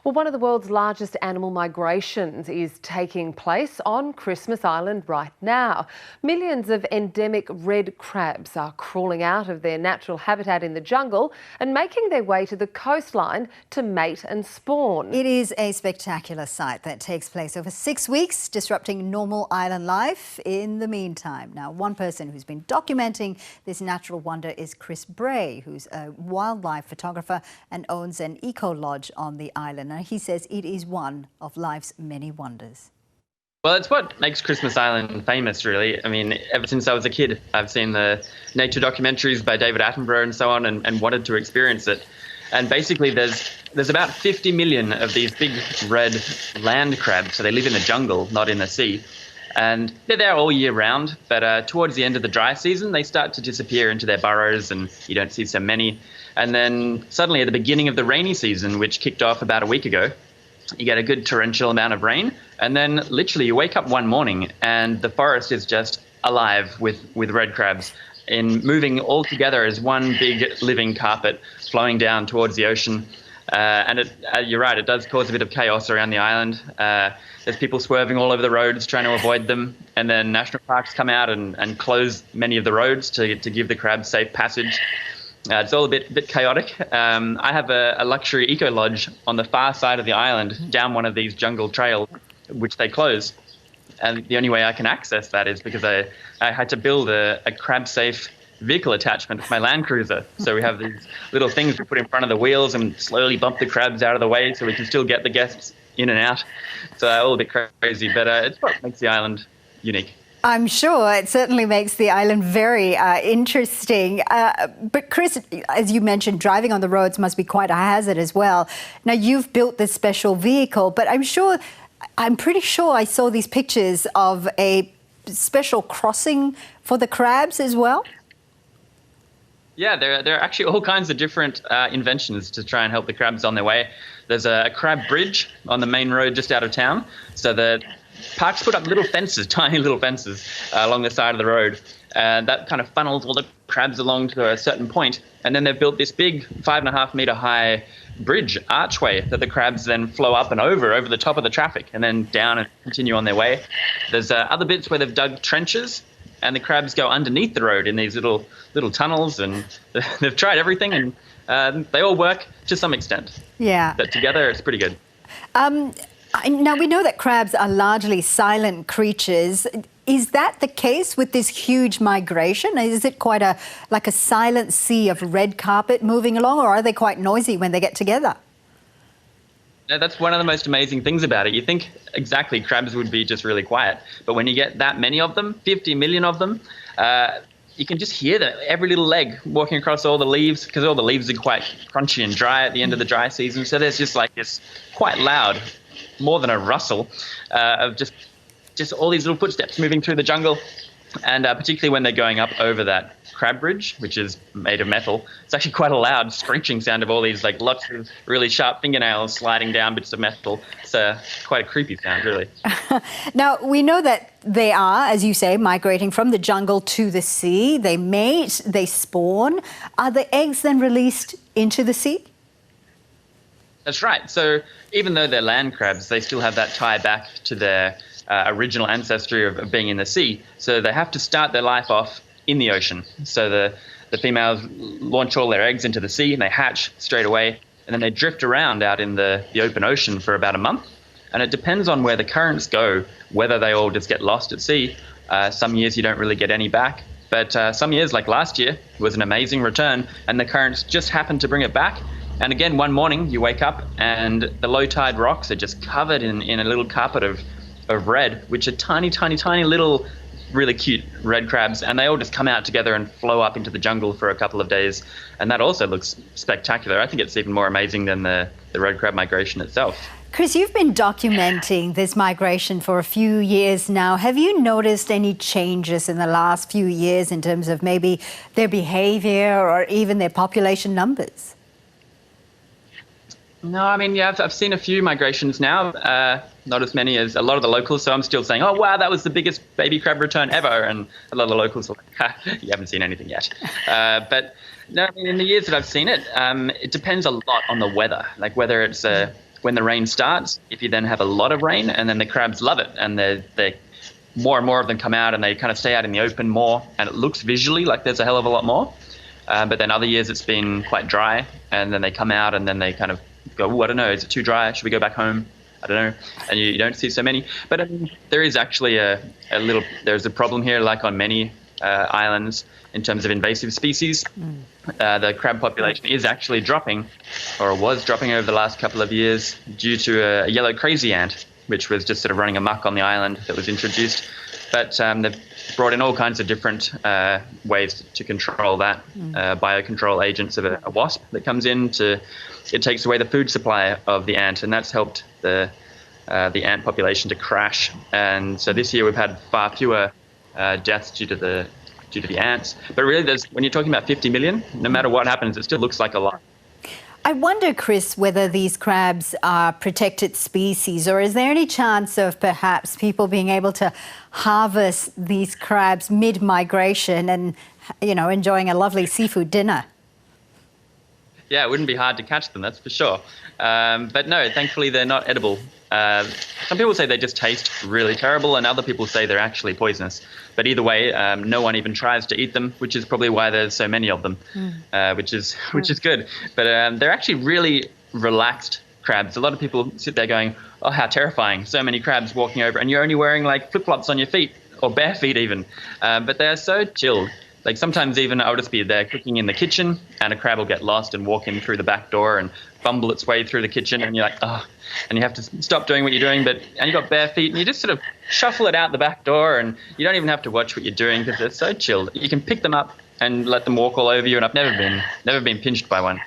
Well, one of the world's largest animal migrations is taking place on Christmas Island right now. Millions of endemic red crabs are crawling out of their natural habitat in the jungle and making their way to the coastline to mate and spawn. It is a spectacular sight that takes place over 6 weeks, disrupting normal island life in the meantime. Now, one person who's been documenting this natural wonder is Chris Bray, who's a wildlife photographer and owns an eco lodge on the island. Now, he says it is one of life's many wonders. Well, it's what makes Christmas Island famous, really. I mean, ever since I was a kid, I've seen the nature documentaries by David Attenborough and so on and wanted to experience it. And basically there's about 50 million of these big red land crabs. So they live in the jungle, not in the sea. And they're there all year round. But towards the end of the dry season, they start to disappear into their burrows and you don't see so many. And then suddenly at the beginning of the rainy season, which kicked off about a week ago, you get a good torrential amount of rain. And then literally you wake up one morning and the forest is just alive with red crabs moving all together as one big living carpet flowing down towards the ocean. And you're right, it does cause a bit of chaos around the island. There's people swerving all over the roads trying to avoid them. And then national parks come out and close many of the roads to give the crabs safe passage. It's all a bit chaotic. I have a luxury eco lodge on the far side of the island down one of these jungle trails, which they close. And the only way I can access that is because I had to build a crab-safe vehicle attachment for my Land Cruiser. So we have these little things we put in front of the wheels and slowly bump the crabs out of the way so we can still get the guests in and out. So all a bit crazy, but it's what makes the island unique. I'm sure it certainly makes the island very interesting. But Chris, as you mentioned, driving on the roads must be quite a hazard as well. Now, you've built this special vehicle, but I'm pretty sure I saw these pictures of a special crossing for the crabs as well. Yeah, there are actually all kinds of different inventions to try and help the crabs on their way. There's a crab bridge on the main road just out of town. So the parks put up little fences, tiny little fences along the side of the road. And that kind of funnels all the crabs along to a certain point. And then they've built this big 5.5 metre high bridge archway that the crabs then flow up and over the top of the traffic and then down and continue on their way. There's other bits where they've dug trenches and the crabs go underneath the road in these little tunnels, and they've tried everything and they all work to some extent. Yeah. But together it's pretty good. Now, we know that crabs are largely silent creatures. Is that the case with this huge migration? Is it quite like a silent sea of red carpet moving along, or are they quite noisy when they get together? No, that's one of the most amazing things about it. You think exactly crabs would be just really quiet, but when you get that many of them, 50 million of them, you can just hear every little leg walking across all the leaves, because all the leaves are quite crunchy and dry at the end of the dry season. So there's just like this quite loud, more than a rustle, of just all these little footsteps moving through the jungle. And particularly when they're going up over that crab bridge, which is made of metal, it's actually quite a loud screeching sound of all these like lots of really sharp fingernails sliding down bits of metal. It's quite a creepy sound, really. Now, we know that they are, as you say, migrating from the jungle to the sea. They mate, they spawn. Are the eggs then released into the sea? That's right. So even though they're land crabs, they still have that tie back to their original ancestry of being in the sea. So they have to start their life off in the ocean. So the females launch all their eggs into the sea and they hatch straight away. And then they drift around out in the open ocean for about a month. And it depends on where the currents go, whether they all just get lost at sea. Some years you don't really get any back. But some years, like last year, was an amazing return. And the currents just happened to bring it back. And again, one morning you wake up and the low tide rocks are just covered in a little carpet of red, which are tiny, tiny, tiny little really cute red crabs. And they all just come out together and flow up into the jungle for a couple of days. And that also looks spectacular. I think it's even more amazing than the red crab migration itself. Chris, you've been documenting this migration for a few years now. Have you noticed any changes in the last few years in terms of maybe their behavior or even their population numbers? No, I mean, yeah, I've seen a few migrations now, not as many as a lot of the locals. So I'm still saying, oh, wow, that was the biggest baby crab return ever. And a lot of the locals are like, ha, you haven't seen anything yet. But no, I mean, in the years that I've seen it, it depends a lot on the weather, like whether it's a when the rain starts, if you then have a lot of rain, and then the crabs love it, and they more and more of them come out, and they kind of stay out in the open more, and it looks visually like there's a hell of a lot more. But then other years it's been quite dry, and then they come out, and then they kind of go, oh, I don't know, is it too dry? Should we go back home? I don't know. And you don't see so many. But I mean, there is actually there's a problem here, like on many islands, in terms of invasive species. The crab population is actually dropping, or was dropping over the last couple of years, due to a yellow crazy ant, which was just sort of running amok on the island that was introduced. But they've brought in all kinds of different ways to control that. Biocontrol agents of a wasp that comes in it takes away the food supply of the ant, and that's helped the ant population to crash. And so this year we've had far fewer deaths due to the ants. But really, when you're talking about 50 million, no matter what happens, it still looks like a lot. I wonder, Chris, whether these crabs are protected species, or is there any chance of perhaps people being able to harvest these crabs mid-migration and, enjoying a lovely seafood dinner? Yeah, it wouldn't be hard to catch them, that's for sure. But no, thankfully they're not edible. Some people say they just taste really terrible, and other people say they're actually poisonous. But either way, no one even tries to eat them, which is probably why there's so many of them, which is good. But they're actually really relaxed crabs. A lot of people sit there going, oh, how terrifying, so many crabs walking over, and you're only wearing like flip-flops on your feet, or bare feet even. But they're so chilled. Like sometimes even I'll just be there cooking in the kitchen, and a crab will get lost and walk in through the back door and fumble its way through the kitchen, and you're like, oh, and you have to stop doing what you're doing, and you've got bare feet, and you just sort of shuffle it out the back door, and you don't even have to watch what you're doing because they're so chilled. You can pick them up and let them walk all over you, and I've never been pinched by one.